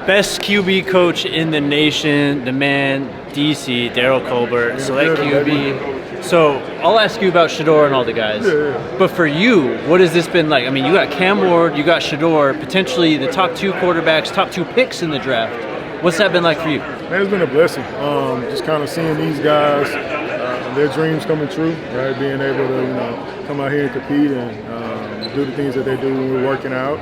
Best QB coach in the nation, the man, DC, Daryl Colbert, select QB. So I'll ask you about Shedeur and all the guys. Yeah. But for you, what has this been like? I mean, you got Cam Ward, you got Shedeur, potentially the top 2 quarterbacks, top 2 picks in the draft. What's that been like for you? Man, it's been a blessing. Just kind of seeing these guys, their dreams coming true, right? Being able to, come out here and compete and do the things that they do when we're working out.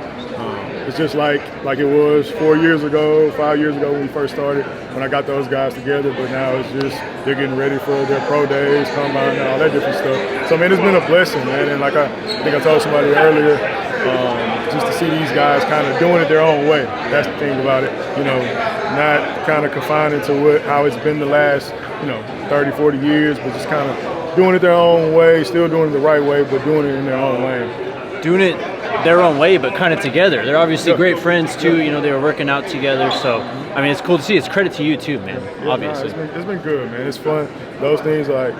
It's just like it was 4 years ago, 5 years ago when we first started, when I got those guys together. But now it's just they're getting ready for their pro days, combine, and all that different stuff. So, man, it's been a blessing, man. And like I think I told somebody earlier, just to see these guys kind of doing it their own way. That's the thing about it, not kind of confining to how it's been the last, 30, 40 years, but just kind of doing it their own way, still doing it the right way, but doing it in their own lane. Doing it their own way, but kind of together. They're obviously great friends too. They were working out together. So, I mean, it's cool to see. It's credit to you too, man. Obviously, it's been good, man. It's fun. Those things like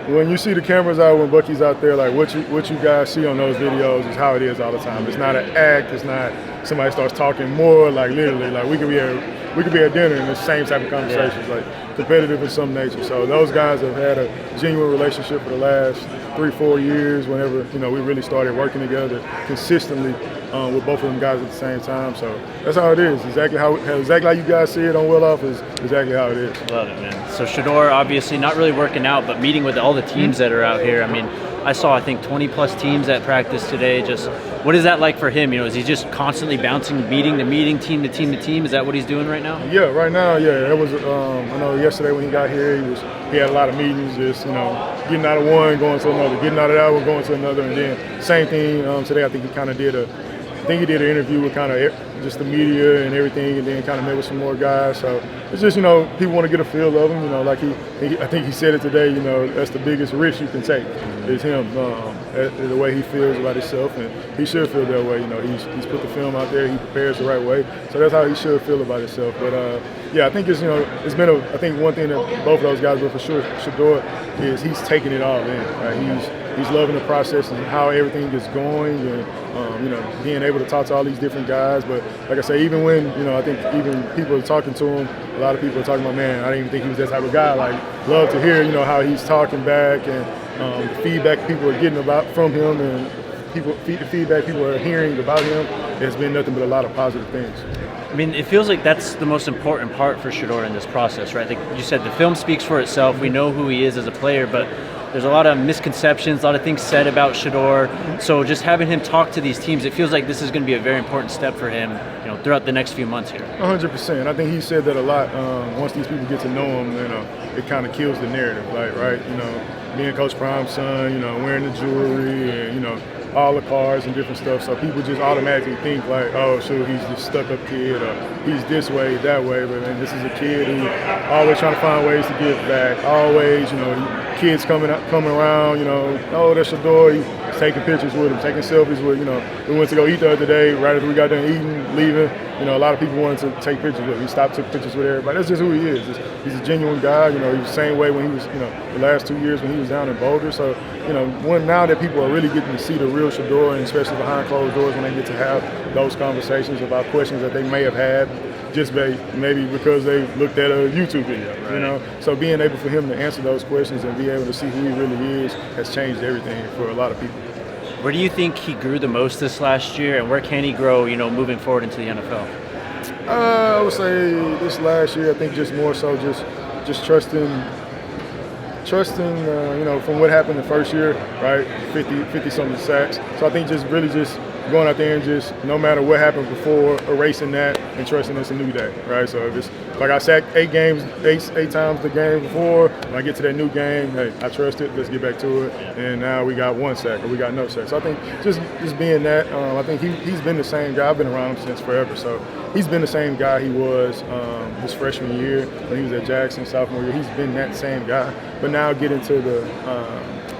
when you see the cameras out, when Bucky's out there, like what you guys see on those videos is how it is all the time. It's not an act. It's not somebody starts talking more. Like literally, like we could be at dinner and the same type of conversations, like competitive in some nature. So those guys have had a genuine relationship for the last 3-4 years. Whenever we really started working together consistently with both of them guys at the same time. So that's how it is. Exactly how you guys see it on Well Off is exactly how it is. Love it, man. So Shedeur obviously not really working out, but meeting with all the teams that are out here. I mean, I saw, I think, 20-plus teams at practice today. Just what is that like for him? Is he just constantly bouncing, meeting to meeting, team to team to team? Is that what he's doing right now? Yeah, right now, yeah. It was. I know yesterday when he got here, he had a lot of meetings, just getting out of one, going to another, getting out of that one, going to another, and then same thing today. I think he kind of did an interview with kind of just the media and everything, and then kind of met with some more guys. So it's just, people want to get a feel of him. Like I think he said it today. That's the biggest risk you can take is him, the way he feels about himself, and he should feel that way. He's put the film out there. He prepares the right way, so that's how he should feel about himself. But yeah, I think it's it's been I think one thing that both of those guys, but for sure Shedeur, is he's taking it all in. Right? He's loving the process and how everything is going, and being able to talk to all these different guys. But like I say, even when I think even people are talking to him, a lot of people are talking about, man, I didn't even think he was that type of guy. Like, love to hear how he's talking back and the feedback people are getting from him, and the feedback people are hearing about him has been nothing but a lot of positive things. I mean, it feels like that's the most important part for Shedeur in this process, right? Like you said, the film speaks for itself. We know who he is as a player, but there's a lot of misconceptions, a lot of things said about Shedeur. So just having him talk to these teams, it feels like this is going to be a very important step for him, throughout the next few months here. 100%. I think he said that a lot. Once these people get to know him, it kind of kills the narrative, right? Being Coach Prime's son, wearing the jewelry and, all the cars and different stuff. So people just automatically think like, oh, sure, he's this stuck-up kid, or he's this way, that way. But this is a kid who always trying to find ways to give back. Always, kids coming around, oh, that's Shedeur. He's taking pictures with him, taking selfies with, we went to go eat the other day, right after we got done eating, leaving. A lot of people wanted to take pictures with him. He stopped, took pictures with everybody. That's just who he is. He's a genuine guy. He was the same way when he was, the last 2 years when he was down in Boulder. So, now that people are really getting to see the real Shedeur, and especially behind closed doors when they get to have those conversations about questions that they may have had just maybe because they looked at a YouTube video, So being able for him to answer those questions and be able to see who he really is has changed everything for a lot of people. Where do you think he grew the most this last year, and where can he grow, moving forward into the NFL? I would say this last year, I think just more so just trusting, from what happened the first year, right, 50-something sacks. So I think just going out there and just, no matter what happened before, erasing that and trusting it's a new day, right? So if it's like I sacked 8 times the game before, when I get to that new game, hey, I trust it, let's get back to it. And now we got 1 sack or we got no sack. So I think just being that, I think he's been the same guy. I've been around him since forever. So he's been the same guy he was his freshman year when he was at Jackson, sophomore year. He's been that same guy. But now getting into the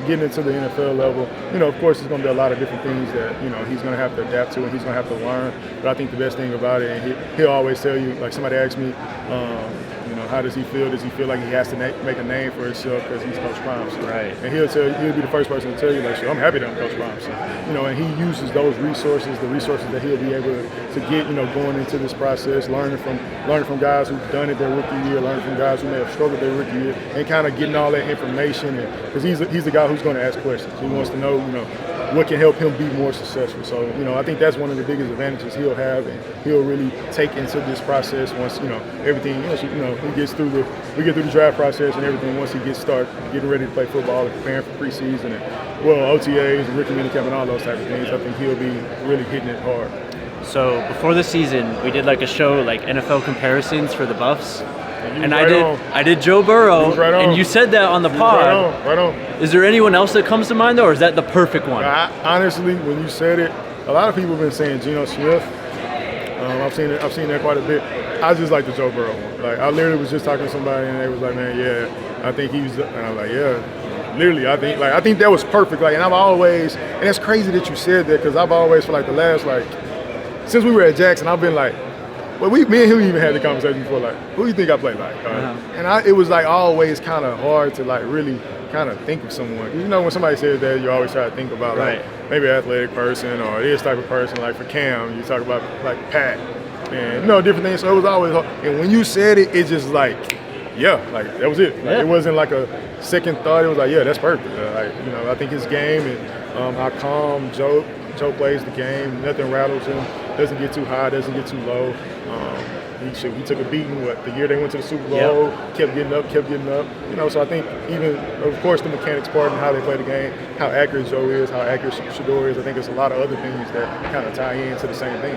NFL level, of course, there's going to be a lot of different things that, he's going to have to adapt to and he's going to have to learn. But I think the best thing about it, and he'll always tell you, like somebody asked me, how does he feel? Does he feel like he has to make a name for himself because he's Coach Prime? So, Right. And he'll be the first person to tell you, like, sure, I'm happy that I'm Coach Prime. So, and he uses those resources, the resources that he'll be able to get, going into this process, learning from guys who've done it their rookie year, learning from guys who may have struggled their rookie year, and kind of getting all that information. Because he's the guy who's going to ask questions. He wants to know, what can help him be more successful. So, I think that's one of the biggest advantages he'll have, and he'll really take into this process once, everything, we get through the draft process and everything once he gets started getting ready to play football and preparing for preseason and, OTAs and rookie minicamp and all those type of things. I think he'll be really hitting it hard. So before the season, we did like a show, like NFL comparisons for the Buffs. And right I did Joe Burrow, right and you said that on the pod. Right on. Is there anyone else that comes to mind, though, or is that the perfect one? Honestly, when you said it, a lot of people have been saying Geno Smith. I've seen that quite a bit. I just like the Joe Burrow one. Like, I literally was just talking to somebody, and they was like, "Man, yeah, I think he's." And I was like, "Yeah." Literally, I think that was perfect. Like, and I've always, and it's crazy that you said that because I've always, for like the last, since we were at Jackson, I've been like. Well, me and him even had the conversation before, like, who do you think I play like? And it was like always kind of hard to like really kind of think of someone. When somebody says that, you always try to think about like maybe an athletic person or this type of person. Like for Cam, you talk about like Pat and different things. So it was always hard. And when you said it, it's just like, yeah, like that was it. Like, it wasn't like a second thought. It was like, yeah, that's perfect. I think his game and how calm Joe plays the game. Nothing rattles him. Doesn't get too high. Doesn't get too low. He took a beating. The year they went to the Super Bowl, kept getting up. So I think even, of course, the mechanics part and how they play the game, how accurate Joe is, how accurate Shedeur is. I think there's a lot of other things that kind of tie into the same thing.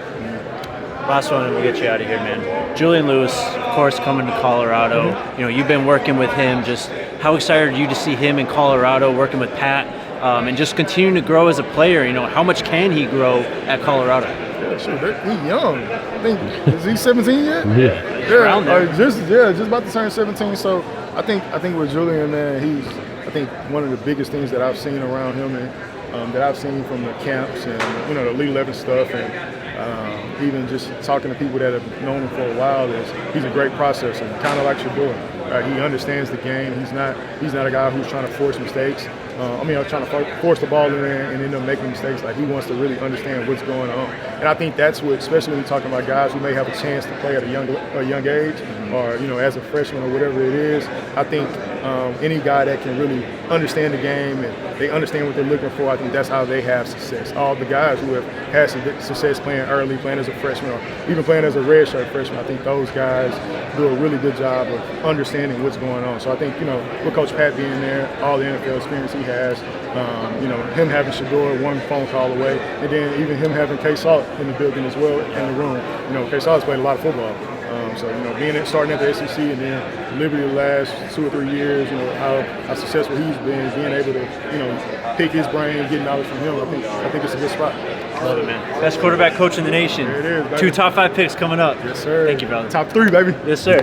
Last one, and we'll get you out of here, man. Julian Lewis, of course, coming to Colorado. You've been working with him. Just how excited are you to see him in Colorado, working with Pat, and just continuing to grow as a player? How much can he grow at Colorado? Yeah, sure. He's young. I think is he 17 yet? Yeah. Around there. Just about to turn 17. So I think with Julian, man, I think one of the biggest things that I've seen around him and that I've seen from the camps and the Elite 11 stuff and even just talking to people that have known him for a while is he's a great processor, kind of like Shedeur. He understands the game. He's not a guy who's trying to force mistakes. Trying to force the ball in there and end up making mistakes. Like, he wants to really understand what's going on. And I think that's what, especially when you're talking about guys who may have a chance to play at a young age, or as a freshman or whatever it is. I think any guy that can really understand the game and they understand what they're looking for, I think that's how they have success. All the guys who have had success playing early, playing as a freshman, or even playing as a redshirt freshman, I think those guys do a really good job of understanding what's going on. So I think, with Coach Pat being there, all the NFL experience he has, him having Shedeur one phone call away, and then even him having K. Salt in the building as well, in the room. K. Salt has played a lot of football. Starting at the SEC and then Liberty the last 2 or 3 years, how successful he's been, being able to, pick his brain, get knowledge from him, I think it's a good spot. Love it, man. Best quarterback coach in the nation. There it is, baby. 2 top 5 picks coming up. Yes, sir. Thank you, brother. Top 3, baby. Yes, sir.